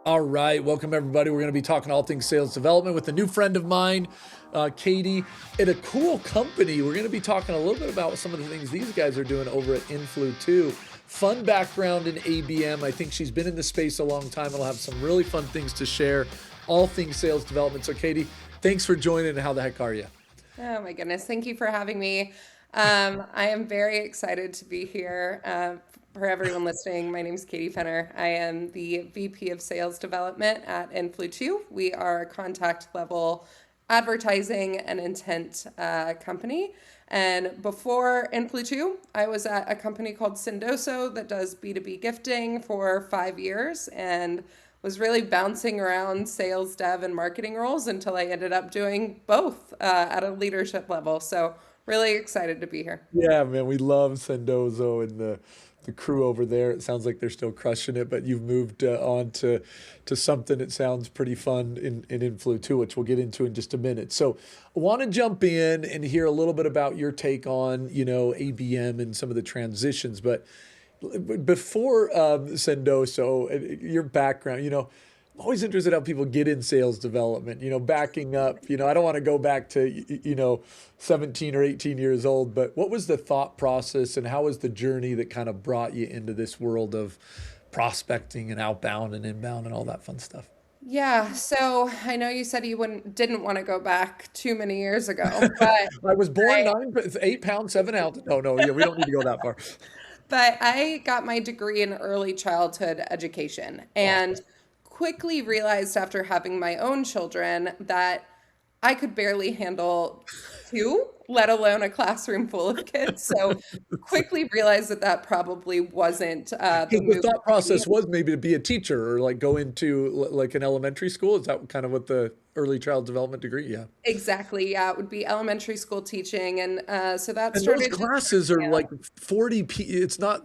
All right, welcome everybody. We're going to be talking all things sales development with a new friend of mine, Katie, at a cool company. We're going to be talking a little bit about some of the things these guys are doing over at Influ2. Fun background in ABM. I think she's been in the space a long time and will have some really fun things to share, all things sales development. So, Katie, thanks for joining. And how the heck are you? Oh my goodness. Thank you for having me. I am very excited to be here. For everyone listening, my name is Katie Fenner. I am the VP of Sales Development at Influ2. We are a contact level advertising and intent company. And before Influ2, I was at a company called Sendoso that does B2B gifting for 5 years and was really bouncing around sales, dev, and marketing roles until I ended up doing both at a leadership level. So, really excited to be here. Yeah, man, we love Sendozo and the crew over there. It sounds like they're still crushing it, but you've moved on to something that sounds pretty fun in Influ too, which we'll get into in just a minute. So I want to jump in and hear a little bit about your take on, ABM and some of the transitions. But before Sendoso, your background, I'm always interested how people get in sales development, backing up, I don't want to go back to, 17 or 18 years old, but what was the thought process and how was the journey that kind of brought you into this world of prospecting and outbound and inbound and all that fun stuff? Yeah, so I know you said you didn't want to go back too many years ago, but I was born I 8 pounds, 7 ounces. No, no, yeah, we don't need to go that far. but I got my degree in early childhood education and quickly realized after having my own children that I could barely handle two, let alone a classroom full of kids. So quickly realized that that probably wasn't the Because the move thought for me. process was maybe to be a teacher or like go into like an elementary school. Is that kind of what the early child development degree? Yeah. Exactly. Yeah, it would be elementary school teaching. And so that And those started just classes trickling are like out. 40 it's not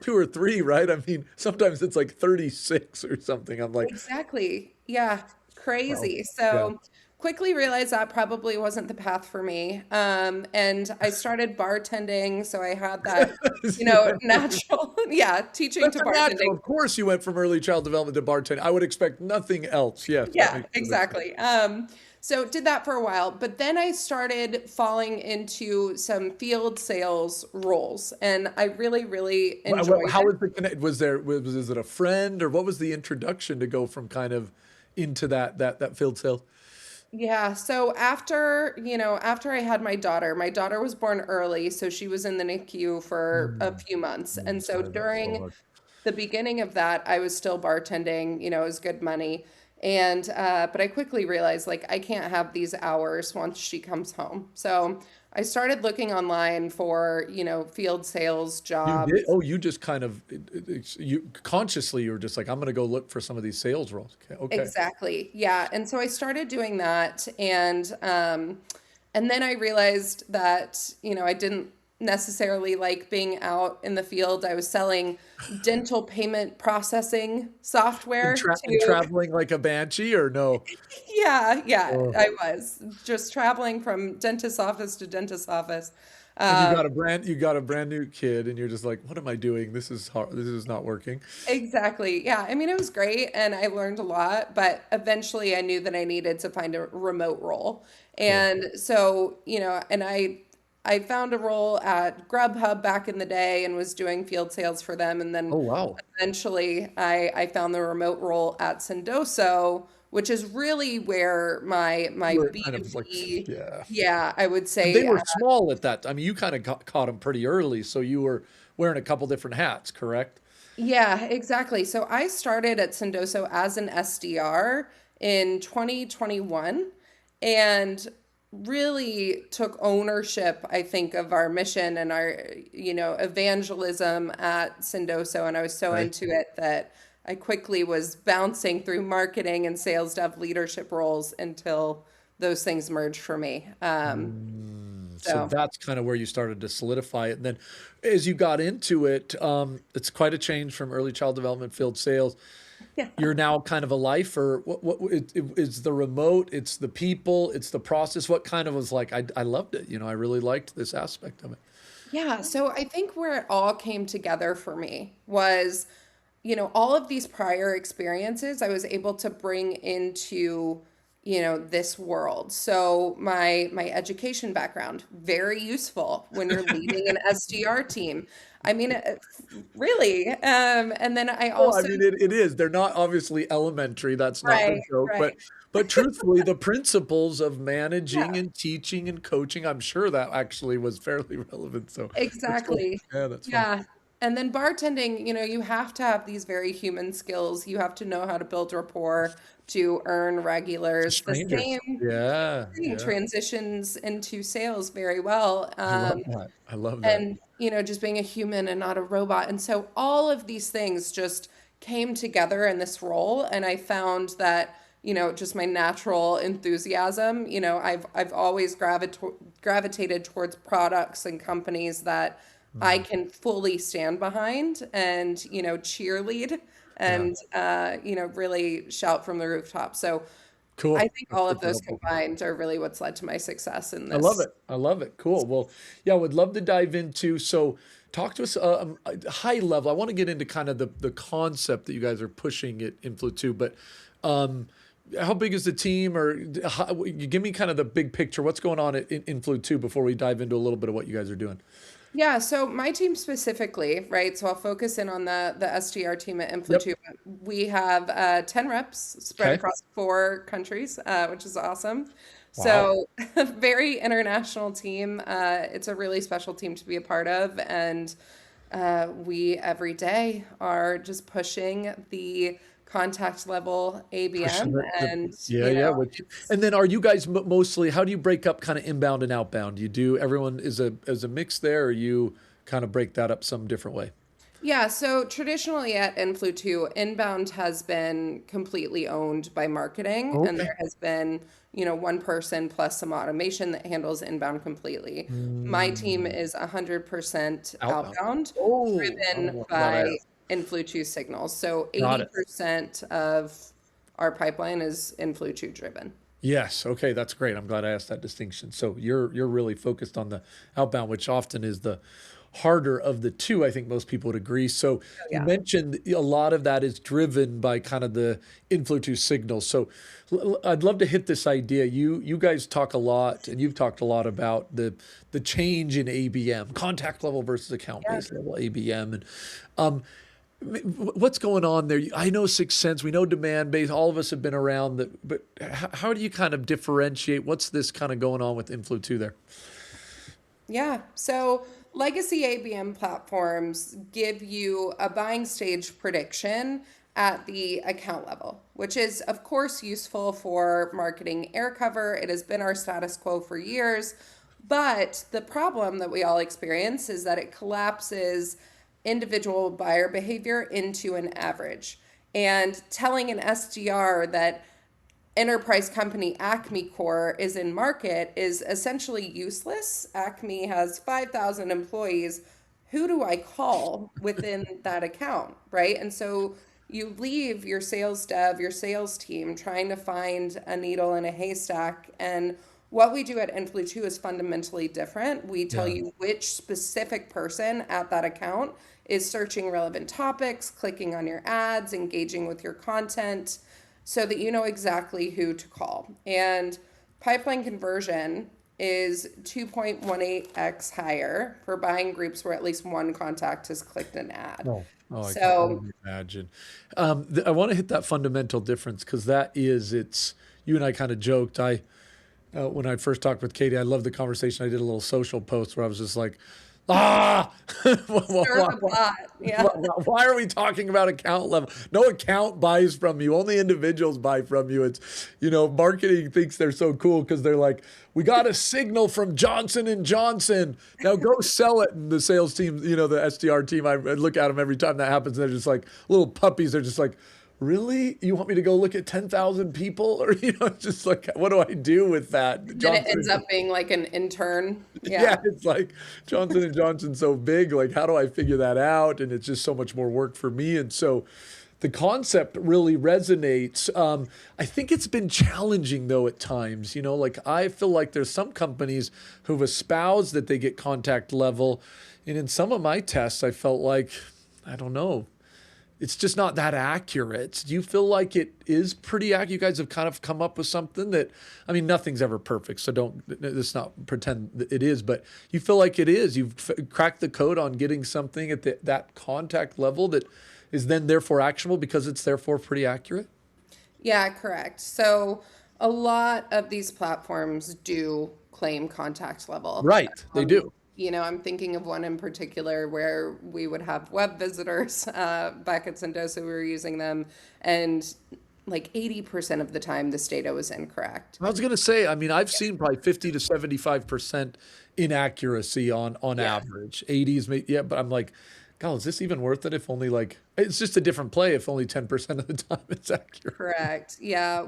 two or three, right? I mean, sometimes it's like 36 or something. I'm like, Exactly. Yeah, wow. crazy. Yeah. So quickly realized that probably wasn't the path for me. And I started bartending. So I had that, You went from, natural, yeah, teaching that's to a natural. bartending. Of course, you went from early child development to bartending. I would expect nothing else. Yes, that Yeah, makes perfect sense. exactly. So did that for a while, but then I started falling into some field sales roles, and I really, really enjoyed How it. was the connect? Was it a friend or what was the introduction to go from kind of into that field sales? Yeah, so after I had my daughter was born early, so she was in the NICU for a Mm, few months. And so sorry about all during that. the beginning of that, I was still bartending, it was good money. And but I quickly realized like I can't have these hours once she comes home. So I started looking online for, field sales You did? jobs. Oh, you just kind of you consciously you were just like, I'm gonna go look for some of these sales roles. Okay, okay. Exactly. Yeah. And so I started doing that and then I realized that, I didn't necessarily like being out in the field. I was selling dental payment processing And, software and to traveling like a banshee or no? yeah, yeah, Oh. I was just traveling from dentist office to dentist office. And Um, you got a brand new kid, and you're just like, what am I doing? This is hard. This is not working. exactly. Yeah. I mean, it was great and I learned a lot, but eventually I knew that I needed to find a remote role. Cool. And so, and I found a role at Grubhub back in the day and was doing field sales for them. And then Oh wow. eventually I found the remote role at Sendoso, which is really where my We're kind of like, B2B, yeah. yeah, I would And they say were small at that. I mean, you kind of caught them pretty early, so you were wearing a couple different hats, correct? yeah, exactly. So I started at Sendoso as an SDR in 2021 and really took ownership, I think, of our mission and our, evangelism at Sendoso. And I was so Right. into it that I quickly was bouncing through marketing and sales dev leadership roles until those things merged for me. So So that's kind of where you started to solidify it. And then as you got into it, it's quite a change from early child development field sales. yeah. You're now kind of a lifer. It's the remote, it's the people, it's the process. What kind of was like, I loved it. I really liked this aspect of it. Yeah, so I think where it all came together for me was all of these prior experiences I was able to bring into, this world. So my education background, very useful when you're leading an SDR team. I mean, really. And then I Well, I also, mean, it is. They're not obviously elementary. That's not the right, joke. right. But truthfully, the principles of Yeah, managing and teaching and coaching, I'm sure that actually was fairly relevant. So that's cool. exactly. Yeah, that's fun. Yeah. And then bartending, you have to have these very human skills. You have to know how to build rapport to earn To regulars. The strangers. same Yeah, thing yeah. transitions into sales very well. I love that. I love that. And just being a human and not a robot. And so all of these things just came together in this role, and I found that just my natural enthusiasm, I've always gravitated towards products and companies that I Mm, can fully stand behind and cheerlead yeah. and really shout from the rooftop. So I Cool. think That's all of super those helpful. combined are really what's led to my success in I love this. it. I love it. Cool. Well, yeah, I would love to dive into. So, talk to us high level. I want to get into kind of the concept that you guys are pushing at Influ 2, but um, how big is the team, or how, you give me kind of the big picture. What's going on at Influ 2 before we dive into a little bit of what you guys are doing? Yeah, so my team specifically, right? So I'll focus in on the SDR team at Yep. Influ. We have 10 reps spread Okay. across 4 countries, which is awesome. Wow. So very international team. It's a really special team to be a part of, and we every day are just pushing the contact level Pushing ABM, and yeah, yeah. Which, it's and then are you guys mostly, how do you break up kind of inbound and outbound? You do, everyone is a mix there, or you kind of break that up some different way? Yeah, so traditionally at Influ2, inbound has been completely owned by marketing, and Okay. there has been, one person plus some automation that handles inbound completely. My team Mm, is 100% outbound. outbound, Oh, driven I'm glad I by asked. Influ2 signals. So Got it. 80% of our pipeline is Influ2 driven. Yes. Okay, that's great. I'm glad I asked that distinction. So you're really focused on the outbound, which often is the harder of the two. I think most people would agree. So Oh, you yeah. mentioned a lot of that is driven by kind of the inflow to signals. So I'd love to hit this idea. You guys talk a lot, and you've talked a lot about the change in ABM, contact level versus account Yeah. based level ABM, and um, what's going on there? I know Sixth Sense, we know demand based. All of us have been around that, but how do you kind of differentiate? What's this kind of going on with Influ 2 there? Yeah. So legacy ABM platforms give you a buying stage prediction at the account level, which is, of course, useful for marketing air cover. It has been our status quo for years. But the problem that we all experience is that it collapses individual buyer behavior into an average. And telling an SDR that enterprise company Acme Core is in market is essentially useless. Acme has 5,000 employees. Who do I call within that account, right? And so you leave your sales dev, your sales team trying to find a needle in a haystack. And what we do at Influ2 is fundamentally different. We tell Yeah. you which specific person at that account is searching relevant topics, clicking on your ads, engaging with your content, so that you know exactly who to call. And pipeline conversion is 2.18x higher for buying groups where at least one contact has clicked an ad. Oh, oh, I can So, only imagine. I want to hit that fundamental difference because that is, it's, you and I kind of joked. When I first talked with Katie, I loved the conversation. I did a little social post where I was just like, ah, stir the pot. Yeah. why are we talking about account level? No account buys from you. Only individuals buy from you. It's, marketing thinks they're so cool because they're like, we got a signal from Johnson and Johnson. Now go sell it. And the sales team, the SDR team, I look at them every time that happens. They're just like little puppies. They're just like, really? You want me to go look at 10,000 people? Or, it's just like, what do I do with that? Then it ends Johnson. up being like an intern. Yeah, Yeah. it's like Johnson and Johnson's so big. Like, how do I figure that out? And it's just so much more work for me. And so the concept really resonates. I think it's been challenging though at times. Like I feel like there's some companies who've espoused that they get contact level, and in some of my tests, I felt like, I don't know, it's just not that accurate. Do you feel like it is pretty accurate? You guys have kind of come up with something that, I mean, nothing's ever perfect, so don't, let's not pretend that it is, but you feel like it is. You've cracked the code on getting something at that contact level that is then therefore actionable because it's therefore pretty accurate? Yeah, correct. So a lot of these platforms do claim contact level. Right, they do. I'm thinking of one in particular where we would have web visitors. Back at Sendosa, we were using them, and like 80% of the time, this data was incorrect. I was going to say, I mean, I've seen probably 50 to 75% inaccuracy on Yeah. average. 80s, yeah, but I'm like, God, is this even worth it if only like, it's just a different play if only 10% of the time it's accurate. Correct. Yeah.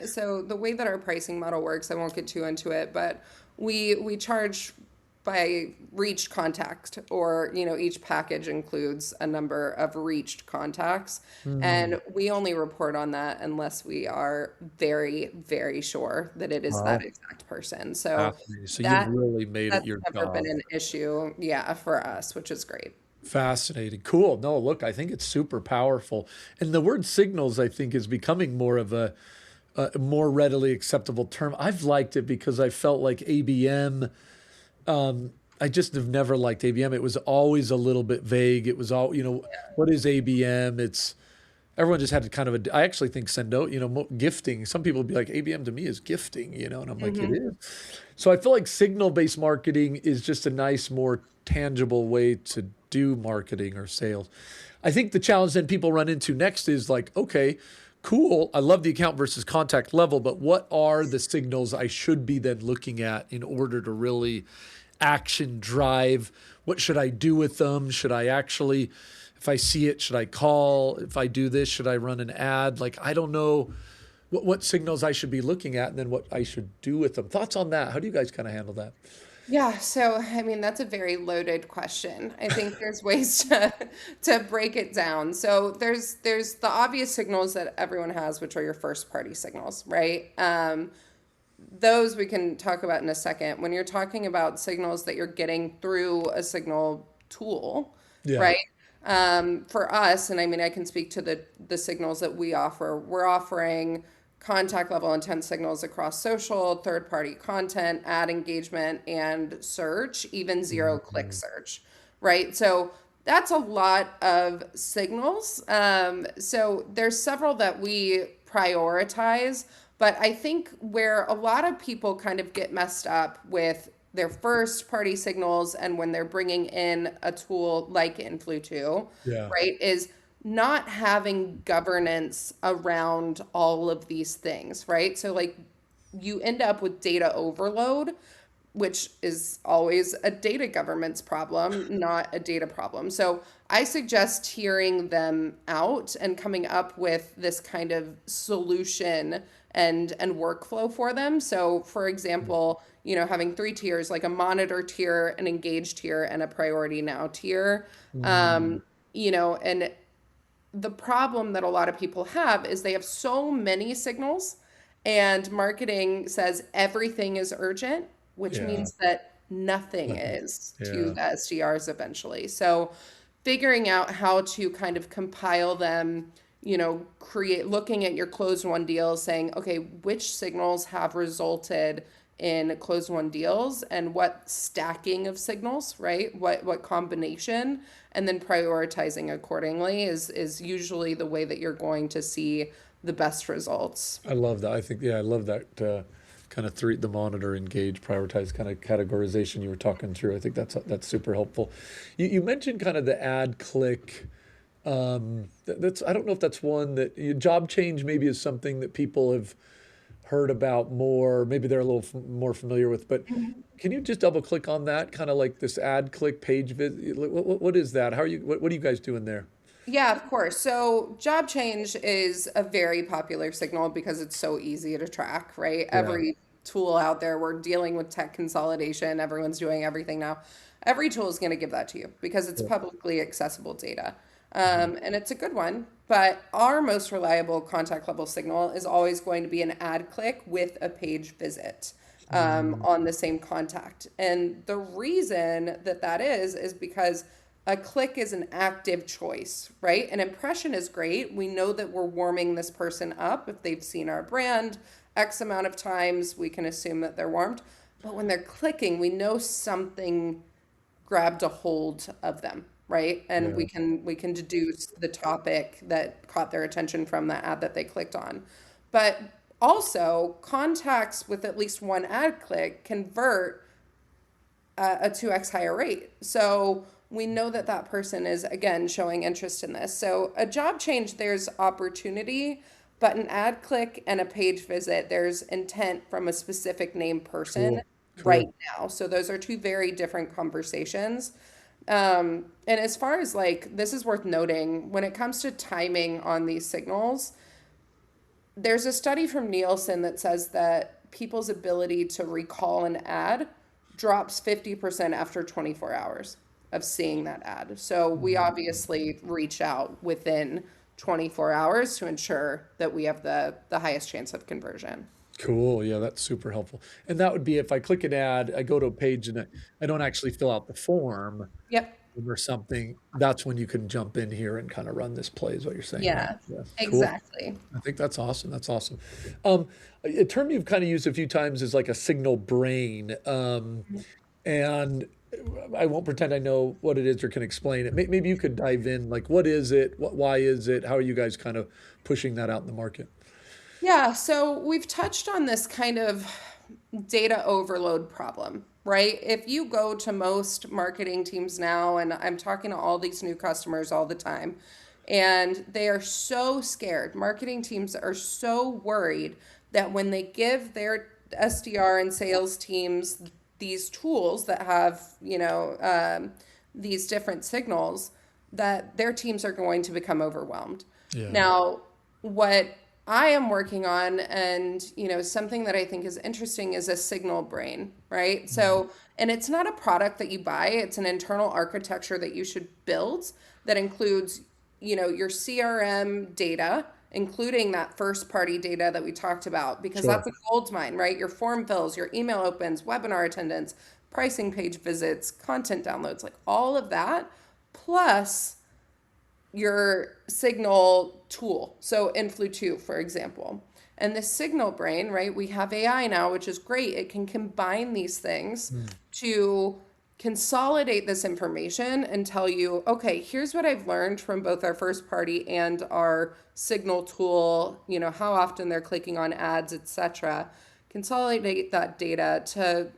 So the way that our pricing model works, I won't get too into it, but we charge by reached contact, or each package includes a number of reached contacts, Hmm. and we only report on that unless we are very, very sure that it is that Wow. exact person. So Fascinating. So you've that really made it that's your never been job. an issue, yeah, for us, which is great. Fascinating. Cool. No, look, I think it's super powerful. And the word signals, I think, is becoming more of a more readily acceptable term. I've liked it because I felt like ABM. I just have never liked ABM. It was always a little bit vague. It was all, what is ABM? It's everyone just had to kind of. I actually think sendo, gifting. Some people would be like, ABM to me is gifting, and I'm like, it Hmm. is. So I feel like signal-based marketing is just a nice, more tangible way to do marketing or sales. I think the challenge then people run into next is like, okay, cool. I love the account versus contact level, but what are the signals I should be then looking at in order to really action drive? What should I do with them? Should I actually, if I see it, should I call? If I do this, should I run an ad? Like, I don't know what signals I should be looking at and then what I should do with them. Thoughts on that? How do you guys kind of handle that? Yeah, so I mean that's a very loaded question. I think there's ways to break it down. So there's the obvious signals that everyone has, which are your first party signals, right? Those we can talk about in a second. When you're talking about signals that you're getting through a signal tool, Yeah. right? For us, and I mean, I can speak to the signals that we offer. We're offering contact level intent signals across social, third party content, ad engagement, and search, even zero click Mhm. search, right? So that's a lot of signals. So there's several that we prioritize, but I think where a lot of people kind of get messed up with their first party signals and when they're bringing in a tool like Influ2, Yeah. right, is not having governance around all of these things, right? So, like, you end up with data overload, which is always a data governance problem, not a data problem. So I suggest hearing them out and coming up with this kind of solution and workflow for them. So for example, having three tiers, like a monitor tier, an engage tier, and a priority now tier. Mm. Um, and the problem that a lot of people have is they have so many signals, and marketing says everything is urgent, which Yeah. means that nothing Nothing. is to Yeah. the SDRs eventually. So figuring out how to kind of compile them, create looking at your closed one deals, saying, okay, which signals have resulted in closed one deals and what stacking of signals, right? What combination, and then prioritizing accordingly is usually the way that you're going to see the best results. I love that. I think, yeah, I love that kind of the monitor, engage, prioritize kind of categorization you were talking through. I think that's super helpful. You mentioned kind of the ad click. That's I don't know if that's one that job change maybe is something that people have heard about more. Maybe they're a little more familiar with. But can you just double click on that? Kind of like this ad click page visit. What is that? How are you? What are you guys doing there? Yeah, of course. So job change is a very popular signal because it's so easy to track, right? Yeah. Every tool out there, we're dealing with tech consolidation. Everyone's doing everything now. Every tool is going to give that to you because it's Yeah. publicly accessible data. Mhm. And it's a good one. But our most reliable contact level signal is always going to be an ad click with a page visit Mm. on the same contact. And the reason that that is because a click is an active choice, right? An impression is great. We know that we're warming this person up. If they've seen our brand X amount of times, we can assume that they're warmed. But when they're clicking, we know something grabbed a hold of them, right? And Yeah. we can deduce the topic that caught their attention from the ad that they clicked on. But also, contacts with at least one ad click convert a 2x higher rate. So we know that that person is, again, showing interest in this. So a job change, there's opportunity, but an ad click and a page visit, there's intent from a specific named person Cool. right Cool. now. So those are two very different conversations. And as far as like, this is worth noting, when it comes to timing on these signals, there's a study from Nielsen that says that people's ability to recall an ad drops 50% after 24 hours of seeing that ad. So we Mhm. obviously reach out within 24 hours to ensure that we have the highest chance of conversion. Cool. Yeah, that's super helpful. And that would be if I click an ad, I go to a page and I don't actually fill out the form Yep. or something. That's when you can jump in here and kind of run this play, is what you're saying, right? Yeah, Yeah. Cool. exactly. I think that's awesome. That's awesome. A term you've kind of used a few times is like a signal brain. And I won't pretend I know what it is or can explain it. Maybe you could dive in, like, what is it? Why is it? How are you guys kind of pushing that out in the market? Yeah, so we've touched on this kind of data overload problem, right? If you go to most marketing teams now, and I'm talking to all these new customers all the time, and they are so scared. Marketing teams are so worried that when they give their SDR and sales teams these tools that have, these different signals, that their teams are going to become overwhelmed. Yeah. Now, what I am working on, and something that I think is interesting, is a signal brain, right? Mhm. So, and it's not a product that you buy, it's an internal architecture that you should build that includes, your CRM data, including that first party data that we talked about, because Sure. that's a gold mine, right? Your form fills, your email opens, webinar attendance, pricing page visits, content downloads, like all of that, plus your signal tool. So Influ 2, for example. And the signal brain, right? We have AI now, which is great. It can combine these things Mm. to consolidate this information and tell you, okay, here's what I've learned from both our first party and our signal tool, how often they're clicking on ads, etc. Consolidate that data to,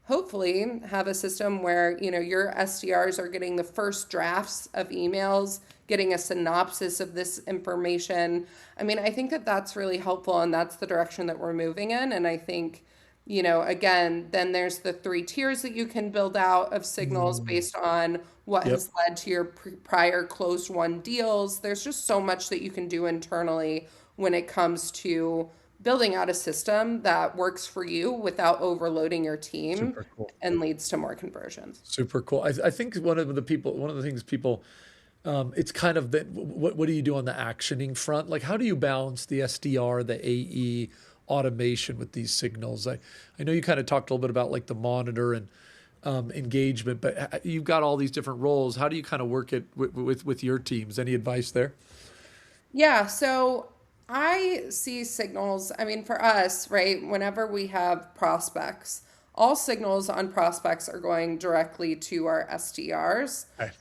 hopefully have a system where your SDRs are getting the first drafts of emails, getting a synopsis of this information. I mean, I think that that's really helpful, and that's the direction that we're moving in. And I think, again, then there's the three tiers that you can build out of signals Mm. based on what Yep. has led to your prior closed won deals. There's just so much that you can do internally when it comes to building out a system that works for you without overloading your team Super cool. and leads to more conversions. Super cool. I think one of the things people, it's kind of that. What do you do on the actioning front? Like, how do you balance the SDR, the AE automation with these signals? I know you kind of talked a little bit about like the monitor and engagement, but you've got all these different roles. How do you kind of work it with your teams? Any advice there? Yeah, so I see signals. I mean, for us, right, whenever we have prospects, all signals on prospects are going directly to our SDRs. Okay.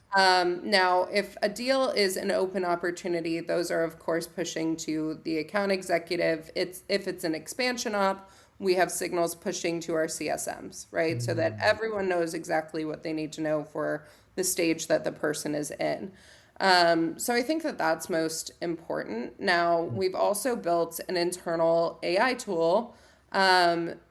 Now, if a deal is an open opportunity, those are, of course, pushing to the account executive. If it's an expansion op, we have signals pushing to our CSMs, right? So that Mm. everyone knows exactly what they need to know for the stage that the person is in. So I think that that's most important. Now, we've also built an internal AI tool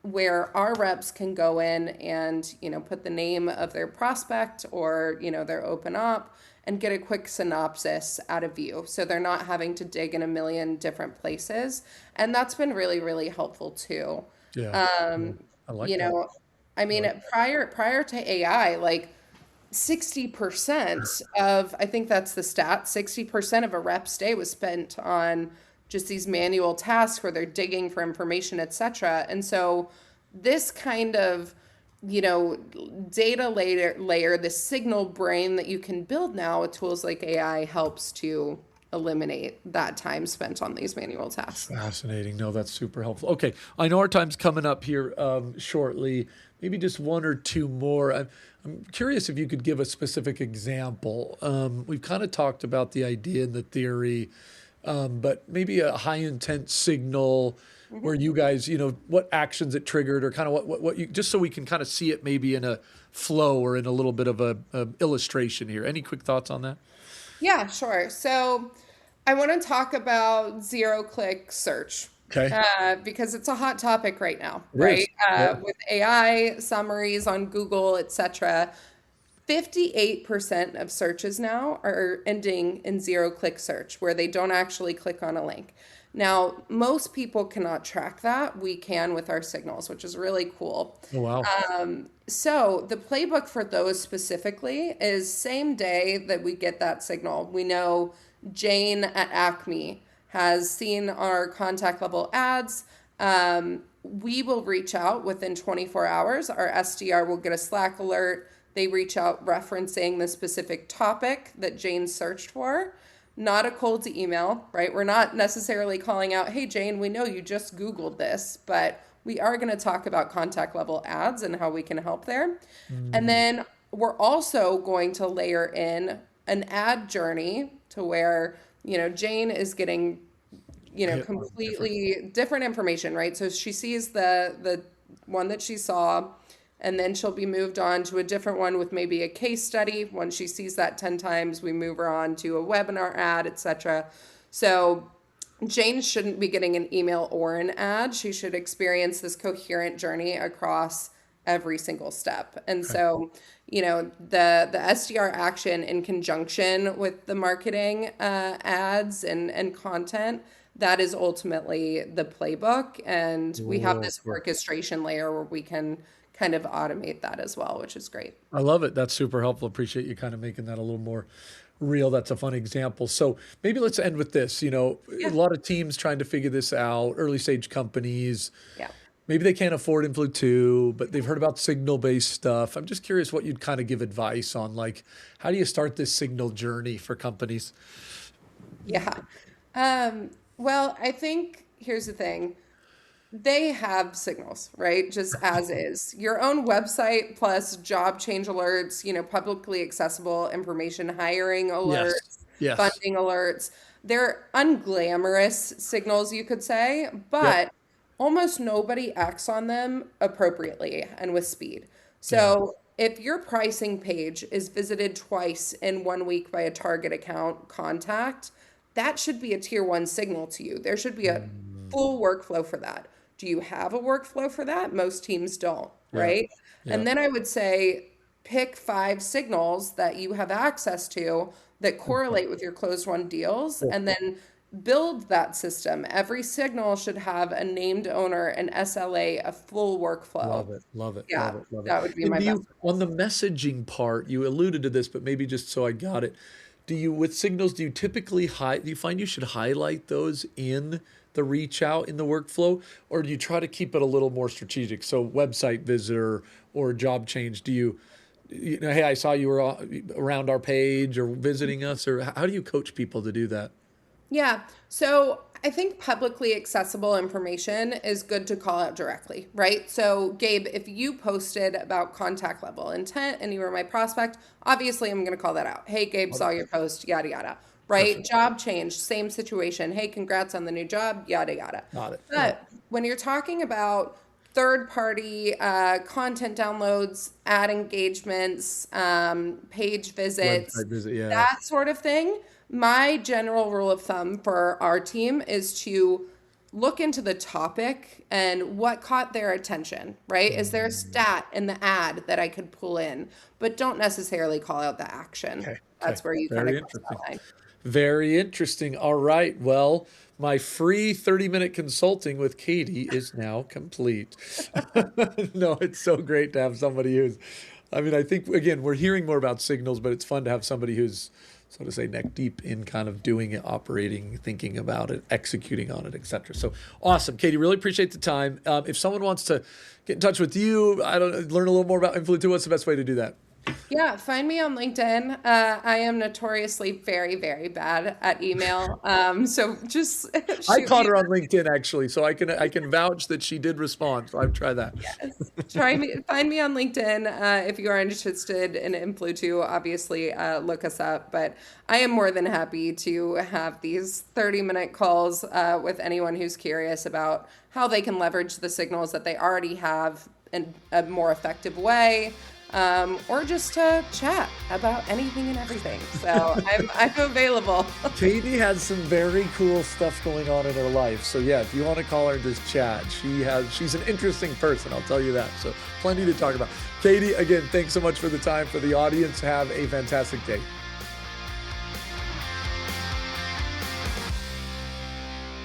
where our reps can go in and, put the name of their prospect or, their open op and get a quick synopsis out of you. So they're not having to dig in a million different places. And that's been really, really helpful too. Yeah. Yeah. Um, I like you that. know, I I mean, like prior to AI, like 60% of, I think that's the stat, 60% of a rep's day was spent on just these manual tasks where they're digging for information, etc. And so this kind of you know, data layer, the signal brain that you can build now with tools like AI helps to eliminate that time spent on these manual tasks. Fascinating. No, that's super helpful. Okay, I know our time's coming up here shortly. Maybe just one or two more. I'm curious if you could give a specific example. We've kind of talked about the idea and the theory, but maybe a high intent signal Mhm. where you guys, what actions it triggered, or kind of what you, just so we can kind of see it maybe in a flow or in a little bit of a illustration here. Any quick thoughts on that? Yeah, sure. So I want to talk about zero click search Okay, because it's a hot topic right now, it right? is. Yeah. With AI summaries on Google, etc. 58% of searches now are ending in zero click search, where they don't actually click on a link. Now, most people cannot track that. We can with our signals, which is really cool. Oh wow. So the playbook for those specifically is same day that we get that signal. We know Jane at Acme has seen our contact level ads. We will reach out within 24 hours. Our SDR will get a Slack alert. They reach out referencing the specific topic that Jane searched for. Not a cold email, right? We're not necessarily calling out, hey, Jane, we know you just Googled this, but we are going to talk about contact level ads and how we can help there. And Mm, then we're also going to layer in an ad journey to where, Jane is getting, hit on different. completely different information, right? So she sees the one that she saw, and then she'll be moved on to a different one with maybe a case study. Once she sees that 10 times, we move her on to a webinar ad, etc. So Jane shouldn't be getting an email or an ad. She should experience this coherent journey across every single step. And Okay. so, the SDR action in conjunction with the marketing ads and content, that is ultimately the playbook. And we have Whoa. this orchestration layer where we can kind of automate that as well, which is great. I love it. That's super helpful. Appreciate you kind of making that a little more real. That's a fun example. So maybe let's end with this. A Yeah. lot of teams trying to figure this out, early stage companies. Yeah. Maybe they can't afford Influ 2, but they've heard about signal based stuff. I'm just curious what you'd kind of give advice on, like, how do you start this signal journey for companies? Yeah. Well, I think here's the thing. They have signals, right? Just as is. Your own website plus job change alerts, publicly accessible information, hiring Yes. alerts, Yes. funding alerts. They're unglamorous signals, you could say, Yep. but almost nobody acts on them appropriately and with speed. Yeah. So if your pricing page is visited twice in 1 week by a target account contact, that should be a tier one signal to you. There should be a Mm, full workflow for that. Do you have a workflow for that? Most teams don't, yeah. right? Yeah. And then I would say pick 5 signals that you have access to that Okay. correlate with your closed won deals, Cool. and then build that system. Every signal should have a named owner, an SLA, a full workflow. Love it. Love it. Yeah, Love it. Love it. that would be And my do best you, on the advice. messaging part, you alluded to this, but maybe just so I got it. With signals, do you typically do you find you should highlight those in the reach out in the workflow, or do you try to keep it a little more strategic? So website visitor or job change, hey, I saw you were around our page or visiting us, or how do you coach people to do that? Yeah. So I think publicly accessible information is good to call out directly, right? So, Gabe, if you posted about contact level intent and you were my prospect, obviously I'm going to call that out. Hey, Gabe, Love it. saw your post, yada, yada, right? Perfect. Job change, same situation. Hey, congrats on the new job, yada, yada. Got it. Yeah. But when you're talking about third party content downloads, ad engagements, page visits, Website visit. Yeah. that sort of thing, my general rule of thumb for our team is to look into the topic and what caught their attention, right? Is there a Mm, stat in the ad that I could pull in, but don't necessarily call out the action. okay. Okay. That's where you kind of Very cross that interesting. line. Very interesting. All right. Well, my free 30-minute consulting with Katie is now complete. No, it's so great to have somebody I think, again, we're hearing more about signals, but it's fun to have somebody who's so to say, neck deep in kind of doing it, operating, thinking about it, executing on it, etc. So awesome, Katie. Really appreciate the time. If someone wants to get in touch with you, learn a little more about Influ 2, what's the best way to do that? Yeah, find me on LinkedIn. I am notoriously very, very bad at email. So just I shoot caught me. her on LinkedIn actually, so I can vouch that she did respond. So I've tried that. Find me on LinkedIn if you are interested in Influ 2. Obviously, look us up. But I am more than happy to have these 30-minute calls with anyone who's curious about how they can leverage the signals that they already have in a more effective way. Or just to chat about anything and everything. So I'm available. Katie has some very cool stuff going on in her life. So yeah, if you want to call her and just chat, she's an interesting person, I'll tell you that. So plenty to talk about. Katie, again, thanks so much for the time. For the audience, have a fantastic day.